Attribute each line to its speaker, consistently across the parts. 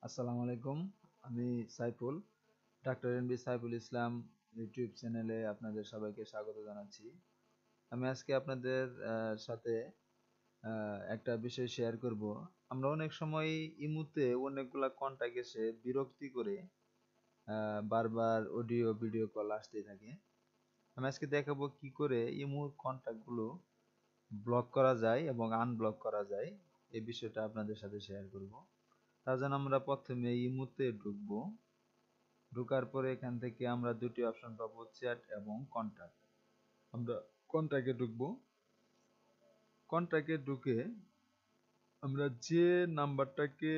Speaker 1: আসসালামু আলাইকুম। আমি Saiful, doctor NB Saiful Islam YouTube চ্যানেলে আপনাদের সবাইকে স্বাগত জানাচ্ছি। আমি আজকে আপনাদের সাথে একটা বিষয় শেয়ার করব। আমরা অনেক সময় ইমুতে অনেকগুলা কন্টাক্ট এসে বিরক্তি করে বারবার অডিও ভিডিও কল আসতেই থাকে। আমি আজকে দেখাবো কি করে ইমুর কন্টাক্টগুলো ব্লক করা যায় এবং আনব্লক করা যায়, এই বিষয়টা আপনাদের সাথে শেয়ার করব। তার জন্য আমরা প্রথমে ইমুতে ঢুকবো। ঢোকার পরে এখান থেকে আমরা দুটি অপশন পাবো, চ্যাট এবং কন্টাক্ট। আমরা কন্টাক্টে ঢুকবো। কন্টাক্টে ঢুকে আমরা যে নাম্বারটাকে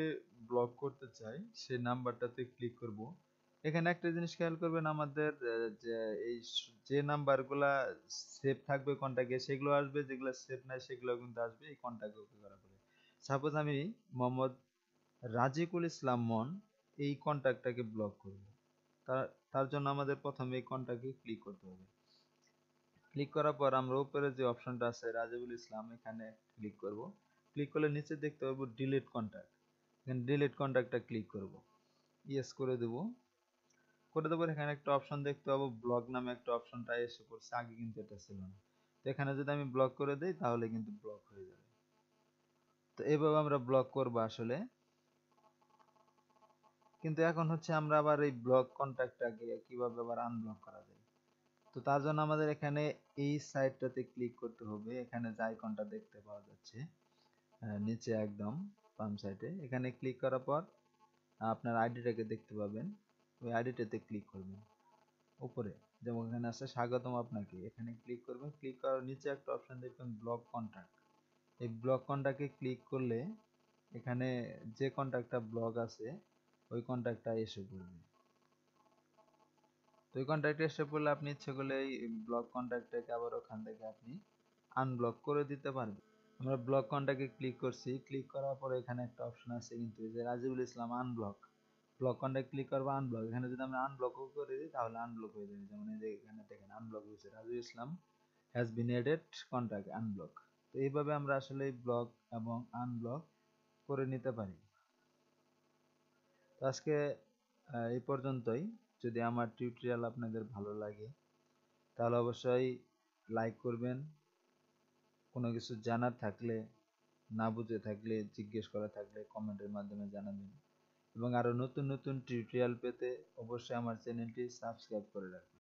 Speaker 1: ব্লক করতে চাই সেই নাম্বারটাতে ক্লিক করব। এখানে একটা জিনিস খেয়াল করবেন, আমাদের যে এই যে নাম্বারগুলা সেভ থাকবে কন্টাক্টে সেগুলো আসবে, যেগুলো সেভ নাই সেগুলো কিন্তু আসবে এই কন্টাক্ট ওকে করার পরে। সাপোজ আমি মোহাম্মদ রাজিকুল ইসলাম মন এই কন্টাক্টটাকে ব্লক করব। তার তার জন্য আমাদের প্রথমে এই কন্টাক্টে ক্লিক করতে হবে। ক্লিক করার পর আমরা উপরে যে অপশনটা আছে রাজিবুল ইসলাম, এখানে ক্লিক করব। ক্লিক করলে নিচে দেখতে পাবো ডিলিট কন্টাক্ট। এখানে ডিলিট কন্টাক্টটা ক্লিক করব, ইয়েস করে দেব। করে দেবো এখানে একটা অপশন দেখতে পাবো, ব্লক নামে একটা অপশনটা এসে পড়ছে, আগে কিন্তু এটা ছিল না। তো এখানে যদি আমি ব্লক করে দেই তাহলে কিন্তু ব্লক হয়ে যাবে। তো এইভাবে আমরা ব্লক করব আসলে। কিন্তু এখন হচ্ছে আমরা আবার এই ব্লক কন্টাক্টটাকে কিভাবে আবার আনব্লক করা যায়। তো তার জন্য আমাদের এখানে এই সাইডটাতে ক্লিক করতে হবে। এখানে যে আইকনটা দেখতে পাওয়া যাচ্ছে নিচে একদম বাম সাইডে, এখানে ক্লিক করার পর আপনার আইডিটাকে দেখতে পাবেন। ওই আইডিটাতে ক্লিক করবেন। উপরে যেমন এখানে আছে স্বাগতম আপনাকে, এখানে ক্লিক করবেন। ক্লিক করার নিচে একটা অপশন দেখবেন ব্লক কন্টাক্ট। এই ব্লক কন্টাক্টে ক্লিক করলে এখানে যে কন্টাক্টটা ব্লক আছে ওই কন্টাক্টটা এসে পড়বে। তো এই কন্ট্যাক্টে এসে পড়লে আপনি ইচ্ছে করলে এই ব্লক কন্ট্যাক্টটাকে আবার ওখান থেকে আপনি আনব্লক করে দিতে পারবেন। আমরা ব্লক কন্ট্যাক্টে ক্লিক করছি। ক্লিক করার পরে এখানে একটা অপশন আছে কিন্তু যে রাজিবুল ইসলাম আনব্লক। ব্লক কন্ট্যাক্ট ক্লিক করবো আনব্লক। এখানে যদি আমরা আনব্লকও করে দিই তাহলে আনব্লক হয়ে যাবে। যেমন এই যে এখানে দেখেন আনব্লক হয়েছে, Rajibul Islam has been added contact unblock. তো এইভাবে আমরা আসলে ব্লক এবং আনব্লক করে নিতে পারি। তো আজকে এই পর্যন্তই। যদি আমার টিউটোরিয়াল আপনাদের ভালো লাগে তাহলে অবশ্যই লাইক করবেন। কোনো কিছু জানার থাকলে, না বুঝে থাকলে, জিজ্ঞেস করা থাকলে কমেন্টের মাধ্যমে জানাবেন। এবং আরও নতুন নতুন টিউটোরিয়াল পেতে অবশ্যই আমার চ্যানেলটি সাবস্ক্রাইব করে রাখবেন।